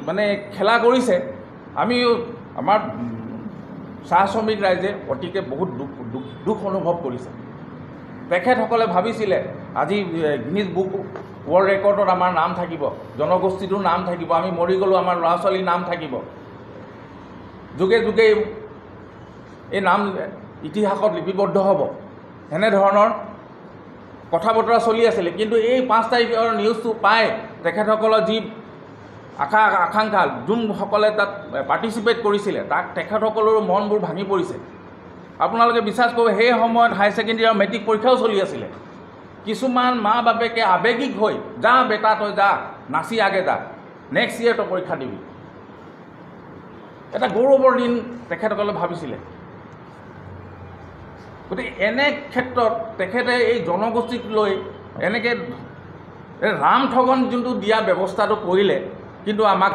মানে খেলা কৰিছে আমি আমাৰ চাহ শ্ৰমিক ৰাইজে অতিকে বহুত দুখ অনুভৱ কৰিছে। তেখেতসকলে ভাবিছিলে আজি গিনিজ বুক ৱৰ্ল্ড ৰেকৰ্ডত আমাৰ নাম থাকিব, জনগোষ্ঠীটোৰ নাম থাকিব, আমি মৰি গ'লোঁ আমাৰ ল'ৰা ছোৱালীৰ নাম থাকিব, যুগে যুগে এই নাম ইতিহাসত লিপিবদ্ধ হ'ব, এনেধৰণৰ কথা বতৰা চলি আছিলে। কিন্তু এই 5 তাৰিখৰ নিউজটো পাই তেখেতসকলৰ যি আকাংক্ষা, যোনসকলে তাত পাৰ্টিচিপেট কৰিছিলে তাক তেখেতসকলৰো মনবোৰ ভাঙি পৰিছে। আপোনালোকে বিশ্বাস কৰিব, সেই সময়ত হাই ছেকেণ্ডেৰী আৰু মেট্ৰিক পৰীক্ষাও চলি আছিলে। কিছুমান মা বাপেকে আৱেগিক হৈ যা বেটা তই যা নাচি আগে যা, নেক্সট ইয়েৰ তই পৰীক্ষা দিবি, এটা গৌৰৱৰ দিন তেখেতসকলে ভাবিছিলে। গতিকে এনে ক্ষেত্ৰত তেখেতে এই জনগোষ্ঠীক লৈ এনেকৈ ৰাম ঠগন যোনটো দিয়া ব্যৱস্থাটো কৰিলে, কিন্তু আমাক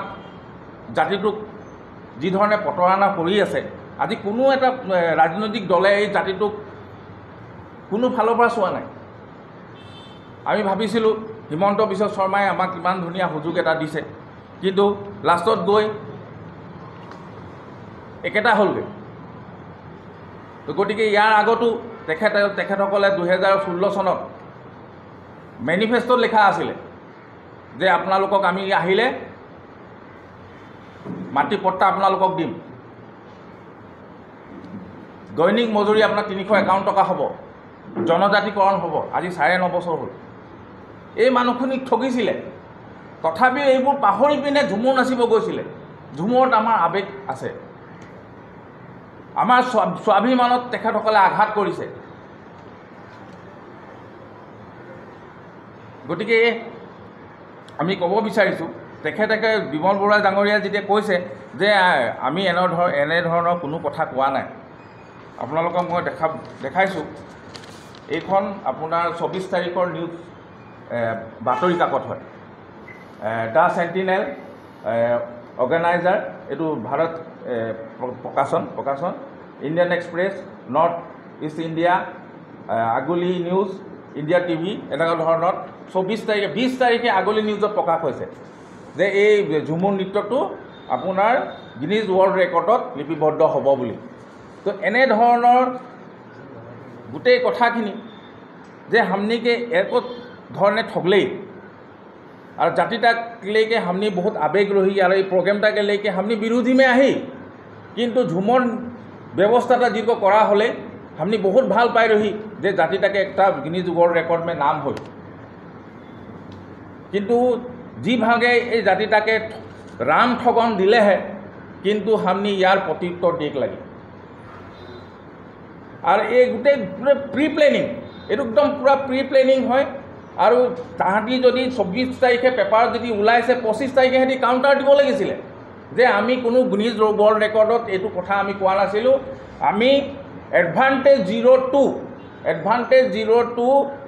জাতিটোক যিধৰণে প্ৰতাৰণা কৰি আছে, আজি কোনো এটা ৰাজনৈতিক দলে এই জাতিটোক কোনো ফালৰ পৰা চোৱা নাই। আমি ভাবিছিলোঁ হিমন্ত বিশ্ব শৰ্মাই আমাক ইমান ধুনীয়া সুযোগ এটা দিছে, কিন্তু লাষ্টত গৈ একেটা হ'লগৈ। গতিকে ইয়াৰ আগতো তেখেতসকলে 2016 চনত মেনিফেষ্টত লিখা আছিলে যে আপোনালোকক আমি আহিলে মাটি পট্টা আপোনালোকক দিম, দৈনিক মজুৰি আপোনাৰ 351 টকা হ'ব, জনজাতিকৰণ হ'ব। আজি 9.5 বছৰ হ'ল। এই মানুহখিনিক ঠগিছিলে, তথাপিও এইবোৰ পাহৰি পিনে ঝুমুৰ নাচিব গৈছিলে। ঝুমুৰত আমাৰ আৱেগ আছে, আমাৰ স্বাভিমানত তেখেতসকলে আঘাত কৰিছে। গতিকে আমি ক'ব বিচাৰিছোঁ, তেখেতে বিমল বৰুৱা ডাঙৰীয়া যেতিয়া কৈছে যে আমি এনেধৰণৰ কোনো কথা কোৱা নাই, আপোনালোকক মই দেখাইছোঁ। এইখন আপোনাৰ 24 তাৰিখৰ নিউজ বাতৰি কাকত হয়, দ্য চেণ্টিনেল অৰ্গেনাইজাৰ, এইটো ভাৰত প্ৰকাশন, Indian express, north east India, আগলি নিউজ, ইণ্ডিয়া টিভি, এনেকুৱা ধৰণৰ 20 তাৰিখে আগলি নিউজত প্ৰকাশ হৈছে যে এই ঝুমুৰ নৃত্যটো আপোনাৰ গিনিজ ৱৰ্ল্ড ৰেকৰ্ডত লিপিবদ্ধ হ'ব বুলি। তো এনেধৰণৰ গোটেই কথাখিনি যে हमने एक धरने ठगले और जातिटाक लेके हमने बहुत आवेग रही और ये प्रोग्रामटाक लेके हमने विरोधी में आही, किंतु झुमर व्यवस्था जी करा हले हमने बहुत भल पाई रही जे जातिटाके एक गिनिज वर्ल्ड रेकर्ड में नाम हो, किंतु जी भागे ये जातिटाके राम ठगन दिले है, किंतु हमने यार प्रत्युत्तर दिक लगे और ये गोटे पूरा प्री प्लेनिंग, ये एकदम पूरा प्री प्लेनिंग है। और ताहती जदि 24 तारिखे पेपार जी ऊलाइसे 25 तारिखे सिंह काउंटार दी लगे जे आमी कोनो गिनिज वर्ल्ड रेकर्डत यू कथा आमी कोৱা नासिलो, आमी एडभान्टेज 02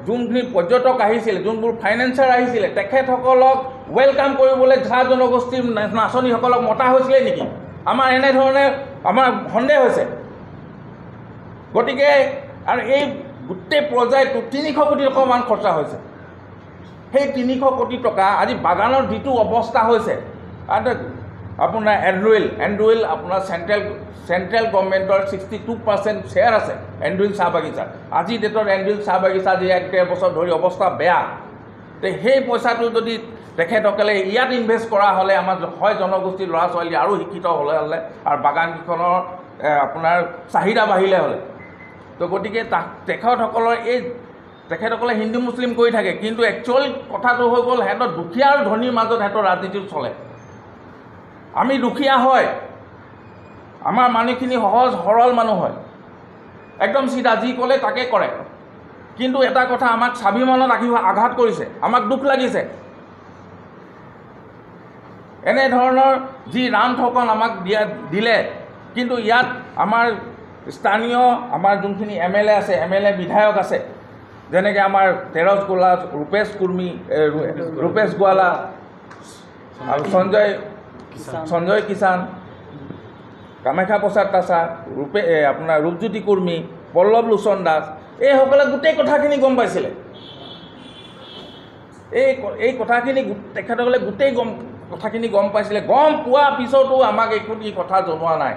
जोनखिनि पर्यटक आहिছিলে, जोनবোৰ फाइनेन्सार आहिছিলে, তেখেতসকলক वेलकाम কৰিবলৈ ঝা জনগোষ্ঠীৰ নাচনীসকলক মতা হৈছিলে নেকি? আমাৰ এনেধৰণে আমাৰ সন্দেহ হৈছে। গতিকে আৰু এই গোটেই পৰ্যায়টো 300 কোটি টকা মান খৰচা হৈছে। সেই 300 কোটি টকা আজি বাগানৰ যিটো অৱস্থা হৈছে, আপোনাৰ এণ্ড্ৰুইল আপোনাৰ চেণ্ট্ৰেল গভৰ্ণমেণ্টৰ 62% শ্বেয়াৰ আছে এণ্ড্ৰুইল চাহ বাগিচাত। আজি ডেটত এণ্ড্ৰুইল চাহ বাগিচা যি 1-1.5 বছৰ ধৰি অৱস্থা বেয়া, তে সেই পইচাটো যদি তেখেতসকলে ইয়াত ইনভেষ্ট কৰা হ'লে আমাৰ হয় জনগোষ্ঠীৰ ল'ৰা ছোৱালী আৰু শিক্ষিত হ'লে আৰু বাগানকেইখনৰ আপোনাৰ চাহিদা বাঢ়িলে হ'লে। তো গতিকে তেখেতসকলে হিন্দু মুছলিম কৰি থাকে, কিন্তু একচুৱেল কথাটো হৈ গ'ল সিহঁতৰ দুখীয়া আৰু ধনীৰ মাজত সিহঁতৰ ৰাজনীতি চলে। আমি দুখীয়া হয়, আমাৰ মানুহখিনি সহজ সৰল মানুহ হয়, একদম চিধা যি ক'লে তাকে কৰে, কিন্তু এটা কথা আমাক স্বাভিমানত আঘাত কৰিছে, আমাক দুখ লাগিছে। এনেধৰণৰ যি ৰাম ঠগন আমাক দিলে, কিন্তু ইয়াত আমাৰ স্থানীয় আমাৰ যোনখিনি MLA আছে, MLA বিধায়ক আছে, যেনেকৈ আমাৰ তেৰজ গোলা, ৰূপেশ গোৱালা আৰু সঞ্জয় কিষাণ, কামাখ্যা প্ৰসাদ তাছা, আপোনাৰ ৰূপজ্যোতি কুৰ্মী, পল্লৱ লোচন দাস, এইসকলে গোটেই কথাখিনি গম পাইছিলে। এই কথাখিনি তেখেতসকলে গোটেই কথাখিনি গম পাইছিলে, গম পোৱাৰ পিছতো আমাক এই কথা জনোৱা নাই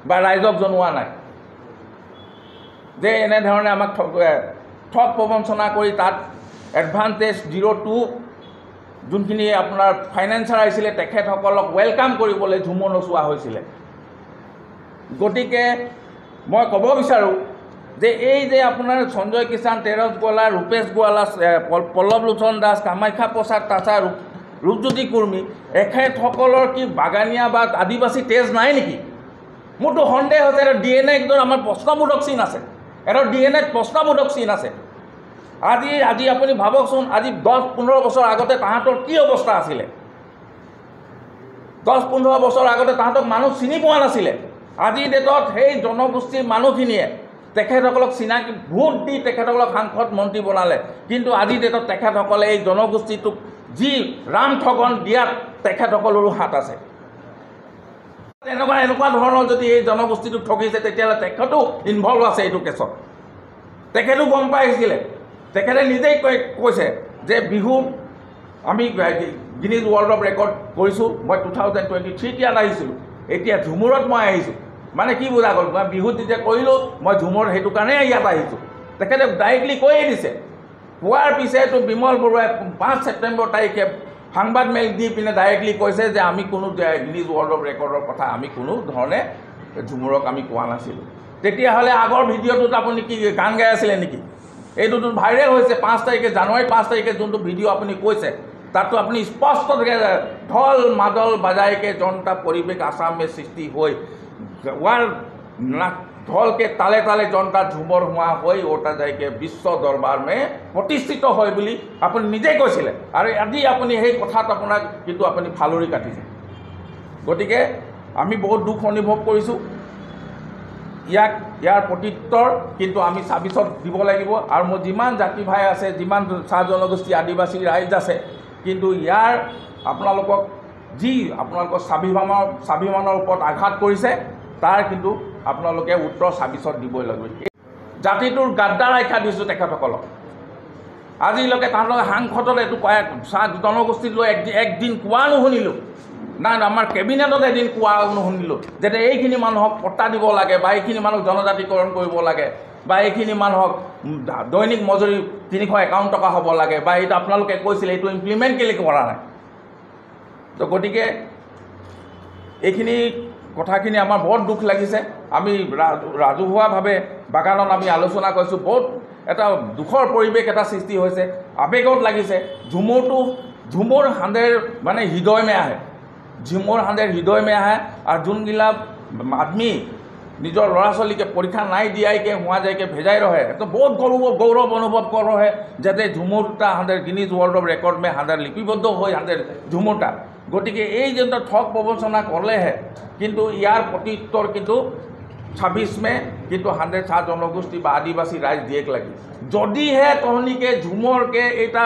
বা ৰাইজক জনোৱা নাই যে এনেধৰণে আমাক ঠগ প্ৰবঞ্চনা কৰি তাত এডভান্টেজ 02 যোনখিনি আপোনাৰ ফাইনেন্সাৰ আহিছিলে তেখেতসকলক ৱেলকাম কৰিবলৈ ঝুমুৰ নচোৱা হৈছিলে। গতিকে মই ক'ব বিচাৰোঁ যে এই যে আপোনাৰ সঞ্জয় কিষাণ, তেৰজ গোৱালা, ৰূপেশ গোৱালা, পল্লৱ লোচন দাস, কামাখ্যা প্ৰসাদ তাছা, ৰূপজ্যোতি কুৰ্মী, এখেতসকলৰ কি বাগানীয়া বা আদিবাসী তেজ নাই নেকি? মোৰতো সন্দেহ হৈছে। এটা DNA একদম আমাৰ প্ৰশ্নবোধক চিন আছে, এটা DNA প্ৰশ্নবোধক চিন আছে। আজি আপুনি ভাবকচোন, আজি 10-15 বছৰ আগতে তাহাঁতৰ কি অৱস্থা আছিলে? 10-15 বছৰ আগতে তাহাঁতক মানুহ চিনি পোৱা নাছিলে। আজিৰ ডেটত সেই জনগোষ্ঠীৰ মানুহখিনিয়ে তেখেতসকলক চিনাকি ভোট দি তেখেতসকলক সাংসদ মন্ত্ৰী বনালে, কিন্তু আজিৰ ডেটত তেখেতসকলে এই জনগোষ্ঠীটোক যি ৰাম ঠগন দিয়াত তেখেতসকলৰো হাত আছে। এনেকুৱা ধৰণৰ যদি এই জনগোষ্ঠীটোক ঠগিছে তেতিয়াহ'লে তেখেতো ইনভলভ আছে এইটো কেছত। তেখেতো গম পাই আহিছিলে। তেখেতে নিজেই কৈছে যে বিহু আমি গিনিজ ৱৰ্ল্ড অফ ৰেকৰ্ড কৰিছোঁ। মই 2023 ইয়াত আহিছিলোঁ, এতিয়া ঝুমুৰত মই আহিছোঁ। মানে কি বুজা গ'ল? মই বিহুত যেতিয়া কৰিলোঁ, মই ঝুমুৰত সেইটো কাৰণে ইয়াত আহিছোঁ। তেখেতে ডাইৰেক্টলি কৈয়ে দিছে। কোৱাৰ পিছতো বিমল বৰুৱাই 5 ছেপ্টেম্বৰ তাৰিখে সাংবাদ মেল দি পিনে ডাইৰেক্টলি কৈছে যে আমি কোনো গিনিজ ৱৰ্ল্ড অফ ৰেকৰ্ডৰ কথা আমি কোনো ধৰণে ঝুমুৰক আমি কোৱা নাছিলোঁ। তেতিয়াহ'লে আগৰ ভিডিঅ'টোত আপুনি কি গান গাই আছিলে নেকি? এইটোতো ভাইৰেল হৈছে। 5 তাৰিখে, জানুৱাৰী 5 তাৰিখে যোনটো ভিডিঅ' আপুনি কৈছে তাতো আপুনি স্পষ্ট ঢল মাদল বাজাইকে জনতা পৰিৱেশ আসামে সৃষ্টি হৈ ढोल के ताले ताले जनता झुमर हुआ हो ओटा जाए विश्व दरबार में प्रतिष्ठित हो अपनी निजे कैसे और आदि अपनी कथात अपना किन्तु अपनी फालुरी काटिसे। गति के आमी बहुत दुख अनुभव करिছোঁ यार प्रत्युत्तर किन्तु आमी साबिसत দিব লাগিব और मोर जिमान जाति भाई आछे जिमान चाह जनगोष्ठी आदिवासी राइज आछे किन्तु यार आपनालोকক जी आपनालोকৰ स्वाभिमाনৰ ওপৰত आघात কৰিছে तार किन्तु आपनालोके उत्तर साबिसत दिबই লাগিব। जातिটোৰ গাদ্দাৰ আখ্যা দিছোঁ তেখেতসকলক। আজিলৈকে তাহাঁতক সাংসদত এইটো জনগোষ্ঠীক লৈ একদিন কোৱা নুশুনিলোঁ না আমাৰ কেবিনেটত এদিন কোৱা নুশুনিলোঁ যে এইখিনি মানুহক পট্টা দিব লাগে বা এইখিনি মানুহক জনজাতিকৰণ কৰিব লাগে বা এইখিনি মানুহক দৈনিক মজুৰি 351 টকা হ'ব লাগে বা এইটো আপোনালোকে কৈছিলে এইটো ইমপ্লিমেণ্ট কেলৈ কৰা নাই। তো গতিকে এইখিনি কথাখিনি আমাৰ বহুত দুখ লাগিছে। আমি ৰাজহুৱাভাৱে বাগানত আমি আলোচনা কৰিছোঁ, বহুত এটা দুখৰ পৰিৱেশ এটা সৃষ্টি হৈছে, আৱেগত লাগিছে। ঝুমুৰ হাঁদেৰ মানে হৃদয় में আহে, ঝুমুৰ হাঁদের হৃদয় में আহে और যোনগিলা आदमी निजर लड़ा छाली के परीक्षा नाई दियाई के हुआ जाए के भेजाई रहे तो बहुत गौरव अनुभव कर रहे जाते झुमुरटा हांदर गिनीज वर्ल्ड ऑफ रेकर्ड में हांदर लिपिबद्ध हो हांदर झुमुरटा। गति के जो ठग प्रवंचना करले है किन्तु यार प्रत्युत्तर किन्तु 26 में किन्तु हांदर चाह जनगोष्ठी बा आदिवासी राइज दिएक लगी जदि है तहनी के झुमर के एटा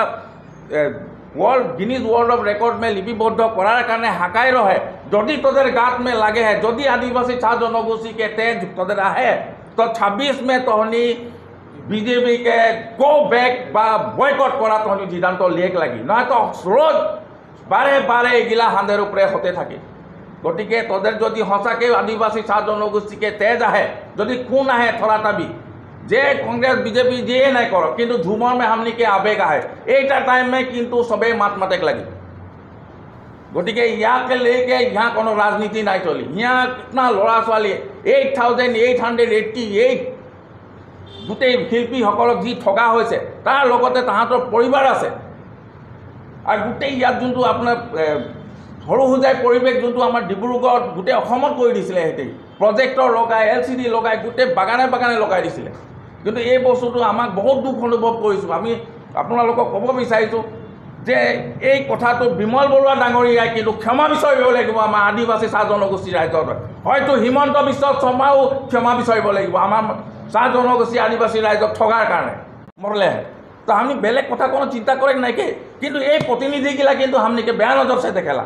गिनीज वर्ल्ड ऑफ रेकर्ड में लिपिबद्ध करार कारण हाकाई रहे जदि तोदेर गात में लगे है जदि आदिवासी चाह जनगोष्ठी के तेज तोदेर आहे तो 26 में तहनी बीजेपी के गो बैक बा बॉयकट करा तहनी सिद्धांत लिएक लगी ना तो रोज बारे बारे एगिला हांदेर उपरे होते थाके। गति के तोदेर जदि सचाके आदिवासी चाह जनगोष्ठी के तेज आहे जदि खून आहे थरा ताबी जे कांग्रेस बीजेपी जे नहीं करो किंतु झुमर में हमनी के आवेग आए एटा टाइम में किंतु सबे मात मातेक लगी। गति के इके लेके यहाँ कोनो राजनीति नहीं चली। यहाँ कितना लड़ा छाली 8,888 गोटे शिल्पी सकलक जी ठगा होइसे तार लगते ताहातर परिवार आछे और गोटे इयात जोंतो आपनार सरू हुजाई परिवेश जोंतो आमार डिब्रुगढ़ गोटे अসমত কৰি দিছিলে हेते प्रोजेक्टर लगाय LCD लगाय गोटे बागाने बागाने लगाय दिছিলে किन्तु ये बस्तुটো आमाक बहुत दुख अनुभव करिছোঁ। आमी आपनालोকক कब विचारिছোঁ जे এই কথাটো বিমল বৰুৱা ডাঙৰীয়াই কিন্তু ক্ষমা বিচাৰিব লাগিব আমাৰ আদিবাসী চাহ জনগোষ্ঠী ৰাইজৰ হয়তো হিমন্ত বিশ্ব শৰ্মাও ক্ষমা বিচাৰিব লাগিব আমাৰ চাহ জনগোষ্ঠী আদিবাসী ৰাইজক ঠগাৰ কাৰণে মৰলে। तो हमने बेलेग कथा को चिंता करे ना कि किंतु ये प्रतिनिधि गिला किंतु हमने के बया नजर से देखेला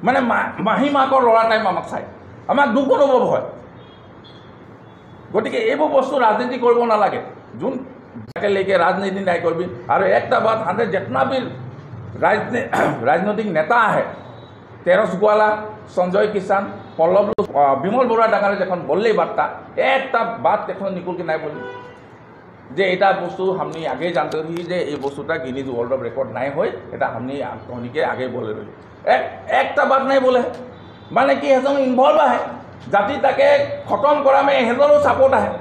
माने माही माकर लड़ा टाइम आमक चाय आम दुख अनुभव है। गति के बस्तु राजनीति करब नालागे जोन लेके राजनीति नहीं करबी और एक बात हाथे जितना भी ৰাজনৈতিক নেতা আহে, তেৰছ গোৱালা, সঞ্জয় কিষাণ, পল্লৱ বিমল বৰুৱা ডাঙৰীয়া যখন বললেই বার্তা একটা বাত এখন নিকুল के নাই বলি যে এটা বস্তু हमने आगे जानते ही যে এই বস্তুটা গিনিজ ওয়ার্ল্ড অফ রেকর্ড নাই হয়, এটা हमने कहनिके आगे बोले रही একটা বাত নাই बोले মানে কি এজন ইনভলভ আহে জাতি তাকে খতম কৰা মে এজৰো সাপোর্ট আহে।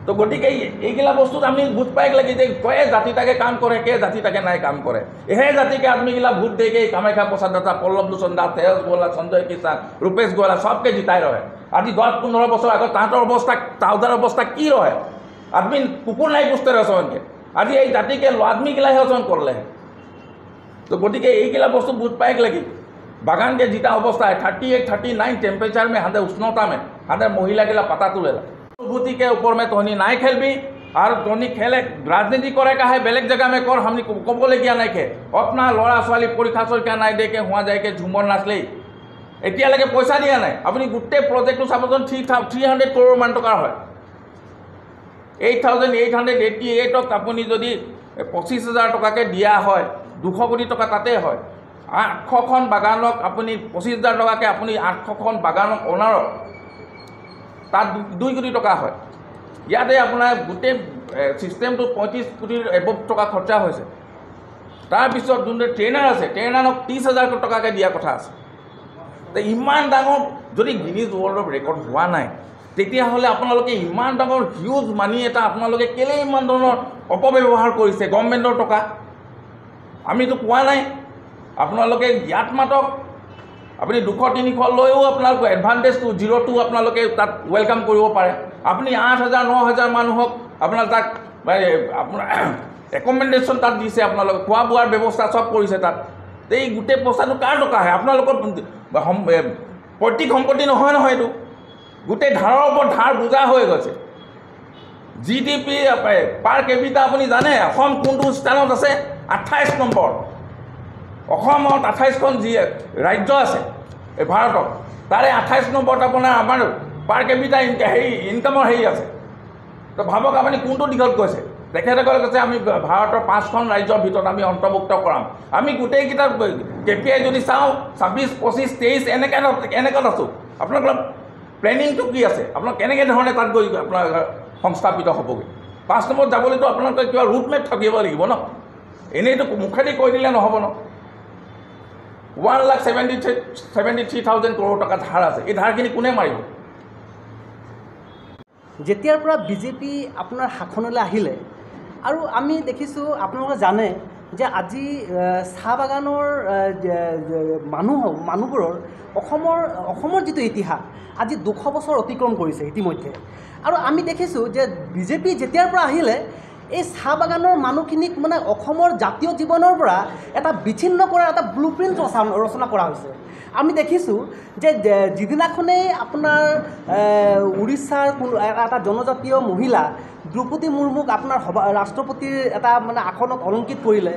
তো গতিকে এইগিলা বস্তুত আমি বুঝ পাই লাগে যে কয়ে জাতি তাকে কাম করে, কে জাতি তাকে নাই কাম করে। এহে জাতিকে আদমিগিলা ভোট দেকে কামাখ্যা প্রসাদ দাতা, পল্লৱ লোচন দাস, তেৰছ গোৱালা, সঞ্জয় কিষাণ, ৰূপেশ গোৱালা সবকে জিতাই ৰহে। আজি 10-15 বছৰ আগত তাহাঁতৰ অৱস্থা কি ৰহে? আদমি কুকুৰ নাই পুষ্টেৰ অচনকে আজি এই জাতিকে আদমিগিলাহে অচন করলে। তো গতিকে এইগিলা বস্তু বুঝ পাই লাগে बागान के जीता अवस्था है 38-39 टेम्परेचर में हाथे उष्णता में हाथे महिला गिला पता तुलेला। अनुभूति के ऊपर में तोहनी नाई खेलबी और तोहनी खेले राजनीति करे का है बेलेग जगह में कर हमनी कबलगिया नाई खे अपना लड़ा छोवाली परीक्षा चरीक्षा नाई दे के हुआ जाए के झुमर नाचले एतियालेके पैसा दिया नाई। अपनी गोटे प्रोजेक्ट चाबचोन 300 करोड़ मान टकार है 8,888 अपनी जदि 25,000 टकाके दिया है 200 कोटी टका ताते है 800খন বাগানক আপুনি 25,000 টকাকে আপুনি 800খন বাগানক অনাৰক তাত 2 কোটি টকা হয়। ইয়াতে আপোনাৰ গোটেই সিস্টেমটো 35 কোটিৰ এবভ টকা খৰচা হৈছে। তাৰপিছত যোনটো ট্ৰেইনাৰ আছে ট্ৰেইনাৰক 30,000 টকাকে দিয়া কথা আছে। তো ইমান ডাঙৰ যদি গিনিজ ৱৰ্ল্ড অফ ৰেকৰ্ড হোৱা নাই তেতিয়াহ'লে আপোনালোকে ইমান ডাঙৰ হিউজ মানি এটা আপোনালোকে কেলে ইমান ধৰণৰ অপব্যৱহাৰ কৰিছে গভৰ্ণমেণ্টৰ টকা? আমিতো কোৱা নাই আপোনালোকে ইয়াত মাতক। আপুনি 200-300 লৈও আপোনালোকে এডভান্টেজটো 0টো আপোনালোকে তাত ওয়েলকাম কৰিব পাৰে। আপুনি 8,000-9,000 মানুহক আপোনাৰ তাক আপোনাৰ ৰেকমেণ্ডেশ্যন তাত দিছে, আপোনালোকে খোৱা বোৱাৰ ব্যৱস্থা চব কৰিছে তাত। এই গোটেই পইচাটো কাৰ টকা আহে? আপোনালোকৰ পৈতৃক সম্পত্তি নহয় এইটো, গোটেই ধাৰৰ ওপৰত ধাৰ বোজা হৈ গৈছে। GDP পাৰ কেপিটা আপুনি জানে অসম কোনটো স্থানত আছে? 28 নম্বৰ। অসমত 28খন যি ৰাজ্য আছে এই ভাৰতত তাৰে 28 নম্বৰত আপোনাৰ আমাৰ পাৰ কেপিটা ইনকামৰ হেৰি আছে। তো ভাবক আপুনি কোনটো দিশত গৈছে? তেখেতসকলে কৈছে আমি ভাৰতৰ 5খন ৰাজ্যৰ ভিতৰত আমি অন্তৰ্ভুক্ত কৰাম। আমি গোটেইকেইটা KPI যদি চাওঁ 26, 25, 23 এনেকৈ আছোঁ। আপোনালোকৰ প্লেনিংটো কি আছে? আপোনাক কেনেকৈ ধৰণে তাত গৈ আপোনাৰ সংস্থাপিত হ'বগৈ? 5 নম্বৰত যাবলৈতো আপোনালোকে কিবা ৰুট মেপ থাকিব লাগিব ন? এনেইতো মুখেদি কৈ দিলে নহ'ব ন? 1,73,000 কरोड़ টকা ধাৰ আছে। এই ধাৰখিনি কোনে মাৰিব? যেতিয়াৰ পৰা বিজেপি আপোনাৰ শাসনলৈ আহিলে আৰু আমি দেখিছোঁ আপোনালোকে জানে যে আজি চাহ বাগানৰ মানুহবোৰৰ অসমৰ যিটো ইতিহাস আজি 200 বছৰ অতিক্ৰম কৰিছে ইতিমধ্যে। আৰু আমি দেখিছোঁ যে বিজেপি যেতিয়াৰ পৰা আহিলে এই চাহ বাগানৰ মানুহখিনিক মানে অসমৰ জাতীয় জীৱনৰ পৰা এটা বিচ্ছিন্ন কৰাৰ এটা ব্লুপ্ৰিণ্ট ৰচনা কৰা হৈছে। আমি দেখিছোঁ যে যিদিনাখনেই আপোনাৰ উৰিষ্যাৰ কোনো এটা জনজাতীয় মহিলা দ্ৰৌপদী মুৰ্মুক আপোনাৰ ৰাষ্ট্ৰপতিৰ এটা মানে আসনত অলংকিত কৰিলে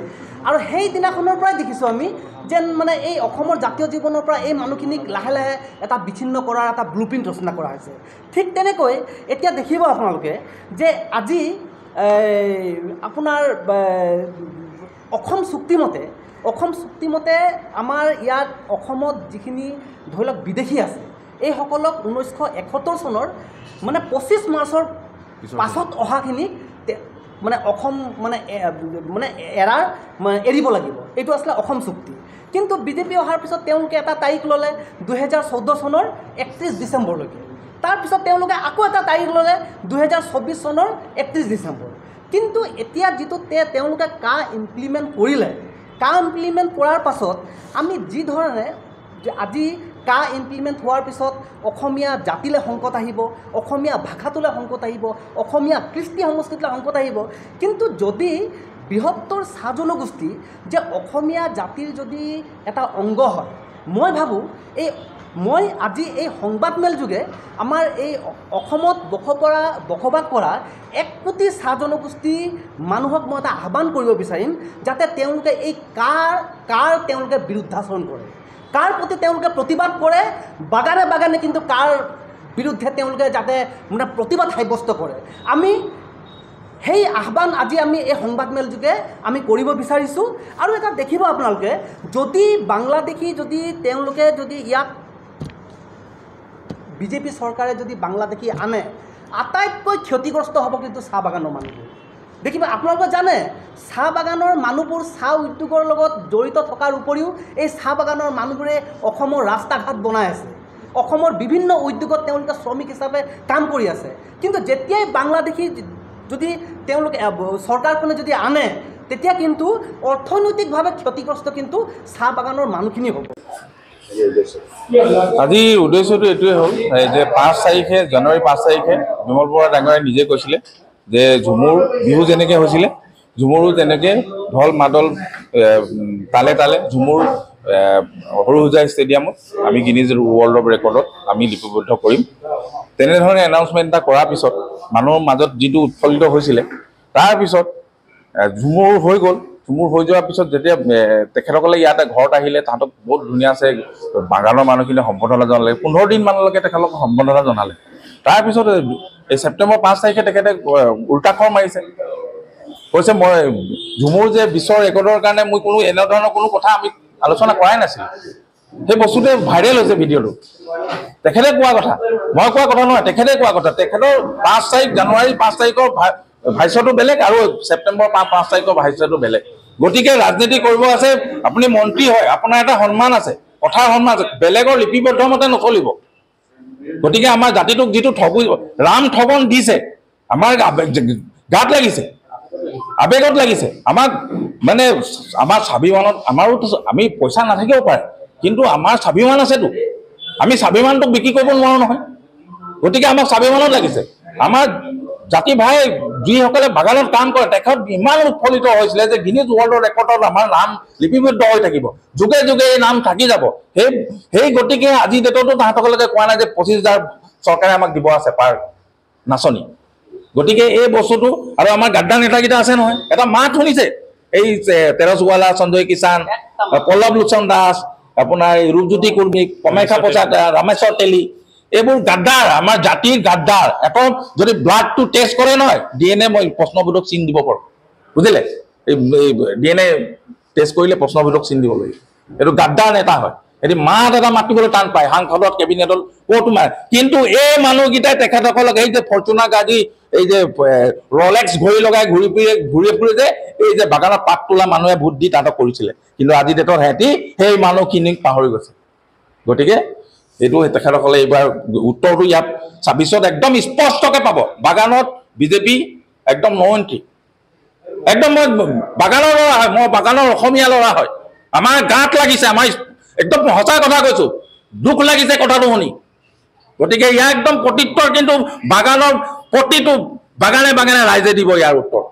আৰু সেই দিনাখনৰ পৰাই দেখিছোঁ আমি যেন মানে এই অসমৰ জাতীয় জীৱনৰ পৰা এই মানুহখিনিক লাহে লাহে এটা বিচ্ছিন্ন কৰাৰ এটা ব্লুপ্ৰিণ্ট ৰচনা কৰা হৈছে। ঠিক তেনেকৈ এতিয়া দেখিব আপোনালোকে যে আজি আপোনাৰ অসম চুক্তিমতে আমাৰ ইয়াত অসমত যিখিনি ধৰি লওক বিদেশী আছে এইসকলক 1971 চনৰ মানে 25 মাৰ্চৰ পাছত অহাখিনি মানে অসম মানে এৰিব লাগিব। এইটো আছিলে অসম চুক্তি। কিন্তু বিজেপি অহাৰ পিছত তেওঁলোকে এটা তাৰিখ ল'লে 2014 চনৰ 31 ডিচেম্বৰলৈকে। তাৰপিছত তেওঁলোকে আকৌ এটা তাৰিখ ল'লে 2024 চনৰ 31 ডিচেম্বৰ। কিন্তু এতিয়া যিটো তেওঁলোকে ইমপ্লিমেণ্ট কৰিলে, ইমপ্লিমেণ্ট কৰাৰ পাছত আমি যি ধৰণে আজি ইমপ্লিমেণ্ট হোৱাৰ পিছত অসমীয়া জাতিলৈ সংকট আহিব, অসমীয়া ভাষাটোলৈ সংকট আহিব, অসমীয়া কৃষ্টি সংস্কৃতিলৈ সংকট আহিব। কিন্তু যদি বৃহত্তৰ চাহ জনগোষ্ঠী যে অসমীয়া জাতিৰ যদি এটা অংগ হয়, মই ভাবোঁ মই আজি এই সংবাদমেল যোগে আমাৰ এই অসমত বসবাস কৰা 1 কোটি চাহ জনগোষ্ঠী মানুহক মই এটা আহ্বান কৰিব বিচাৰিম যাতে তেওঁলোকে এই তেওঁলোকে বিৰুদ্ধাচৰণ কৰে, প্ৰতি তেওঁলোকে প্ৰতিবাদ কৰে, বাগানে কিন্তু বিৰুদ্ধে তেওঁলোকে যাতে মানে প্ৰতিবাদ সাব্যস্ত কৰে। আমি সেই আহ্বান আজি আমি এই সংবাদমেল যোগে আমি কৰিব বিচাৰিছোঁ। আৰু এটা দেখিব আপোনালোকে, যদি বাংলাদেশী যদি তেওঁলোকে যদি ইয়াক বিজেপি চৰকাৰে যদি বাংলাদেশী আনে, আটাইতকৈ ক্ষতিগ্ৰস্ত হ'ব কিন্তু চাহ বাগানৰ মানুহবোৰ। দেখিব আপোনালোকে জানে, চাহ বাগানৰ মানুহবোৰ চাহ উদ্যোগৰ লগত জড়িত থকাৰ উপৰিও এই চাহ বাগানৰ মানুহবোৰে অসমৰ ৰাস্তা ঘাট বনাই আছে, অসমৰ বিভিন্ন উদ্যোগত তেওঁলোকে শ্ৰমিক হিচাপে কাম কৰি আছে। কিন্তু যেতিয়াই বাংলাদেশী যদি তেওঁলোকে চৰকাৰখনে যদি আনে, তেতিয়া কিন্তু অৰ্থনৈতিকভাৱে ক্ষতিগ্ৰস্ত কিন্তু চাহ বাগানৰ মানুহখিনি হ'ব। আজি উদ্দেশ্যটো এইটোৱে হ'ল যে 5 তাৰিখে জানুৱাৰী 5 তাৰিখে বিমল বৰা ডাঙৰীয়াই নিজে কৈছিলে যে ঝুমুৰ বিহু যেনেকৈ হৈছিলে, ঝুমুৰো তেনেকৈ ঢল মাদল তালে তালে ঝুমুৰ সৰুসজাই ষ্টেডিয়ামত আমি গিনিজ ৱৰ্ল্ড অফ ৰেকৰ্ডত আমি লিপিবদ্ধ কৰিম। তেনেধৰণে এনাউন্সমেণ্ট এটা কৰাৰ পিছত মানুহৰ মাজত যিটো উৎফুল্লিত হৈছিলে, তাৰপিছত ঝুমুৰ হৈ গ'ল। ঝুমুৰ হৈ যোৱাৰ পিছত যেতিয়া তেখেতসকলে ইয়াতে ঘৰত আহিলে, তাহাঁতক বহুত ধুনীয়াছে বাগানৰ মানুহখিনিয়ে সম্বৰ্ধনা জনালে। 15 দিনমানলৈকে তেখেতলোকক সম্বৰ্ধনা জনালে। তাৰপিছত এই ছেপ্টেম্বৰ 5 তাৰিখে তেখেতে উল্টাখৰ মাৰিছে, কৈছে মই ঝুমুৰ যে বিশ্বৰ ৰেকৰ্ডৰ কাৰণে মই কোনো এনেধৰণৰ কোনো কথা আমি আলোচনা কৰাই নাছিলোঁ। সেই বস্তুটোৱে ভাইৰেল হৈছে ভিডিঅ'টো। তেখেতে কোৱা কথা, মই কোৱা কথা নহয়, তেখেতে কোৱা কথা। তেখেতৰ 5 তাৰিখ জানুৱাৰী 5 তাৰিখৰ ভাষ্যটো বেলেগ আৰু ছেপ্টেম্বৰ 5 তাৰিখৰ ভাষ্যটো বেলেগ। গতিকে ৰাজনীতি কৰিব আছে, আপুনি মন্ত্ৰী হয়, আপোনাৰ এটা সন্মান আছে, কথাৰ সন্মান আছে, বেলেগৰ লিপিবদ্ধ মতে নচলিব। গতিকে আমাৰ জাতিটোক যিটো ৰাম ঠগন দিছে, আমাৰ গাত লাগিছে, আৱেগত লাগিছে। আমাক মানে আমাৰ স্বাভিমানত, আমাৰোতো আমি পইচা নাথাকিব পাৰে, কিন্তু আমাৰ স্বাভিমান আছেতো। আমি স্বাভিমানটোক বিক্ৰী কৰিব নোৱাৰোঁ নহয়। গতিকে আমাক স্বাভিমানত লাগিছে। আমাৰ জাতি ভাই যিসকলে বাগানত কাম কৰে, তেখেত ইমান উৎফুল্লিত হৈছিলে যে গিনিজ ৱৰ্ল্ড ৰেকৰ্ডত আমাৰ নাম লিপিবদ্ধ হৈ থাকিব, যুগে যুগে এই নাম থাকি যাব। সেই গতিকে আজি ডেটতো তাহাঁতসকলকে কোৱা নাই যে 25,000 চৰকাৰে আমাক দিব আছে পাৰ নাচনি। গতিকে এই বস্তুটো, আৰু আমাৰ গাদ্দাৰ নেতাকেইটা আছে নহয়, এটা মাত শুনিছে, এই তেৰছৱালা, সঞ্জয় কিষাণ, পল্লৱ লোচন দাস, আপোনাৰ ৰূপজ্যোতি কুৰ্মী, কামাখ্যা প্ৰসাদ, ৰামেশ্বৰ তেলী, এইবোৰ গাদ্দাৰ, আমাৰ জাতিৰ গাদ্দাৰ। এটা যদি ব্লাডটো টেষ্ট কৰে নহয়, DNA মই প্ৰশ্নবোধক চিন দিব পাৰোঁ, বুজিলে? এই DNA টেষ্ট কৰিলে প্ৰশ্নবোধক চিন দিব লাগিব। এইটো গাদ্দাৰ নেতা হয়। এটি মাত এটা মাতিবলৈ টান পায়, সাংসদত, কেবিনেটত ক'তো মাৰে। কিন্তু এই মানুহকেইটাই তেখেতসকলক এই যে ফৰ্চুনাৰ গাড়ী, এই যে ৰলেক্স ঘড়ী লগাই ঘূৰি ফুৰে যে, এই যে বাগানত পাত তোলা মানুহে ভোট দি তাহাঁতক কৰিছিলে, কিন্তু আজি ডেটত সিহঁতি সেই মানুহখিনিক পাহৰি গৈছে। গতিকে এইটো তেখেতসকলে এইবাৰ উত্তৰটো ইয়াত 26ত একদম স্পষ্টকৈ পাব। বাগানত বিজেপি একদম নো এণ্ট্ৰি। একদম মই বাগানৰ ল'ৰা হয়, মই বাগানৰ অসমীয়া ল'ৰা হয়। আমাৰ গাত লাগিছে, আমাৰ একদম সঁচা কথা কৈছোঁ, দুখ লাগিছে কথাটো শুনি। গতিকে ইয়াৰ একদম প্ৰত্যুত্তৰ কিন্তু বাগানৰ প্ৰতিটো বাগানে বাগানে ৰাইজে দিব ইয়াৰ উত্তৰ।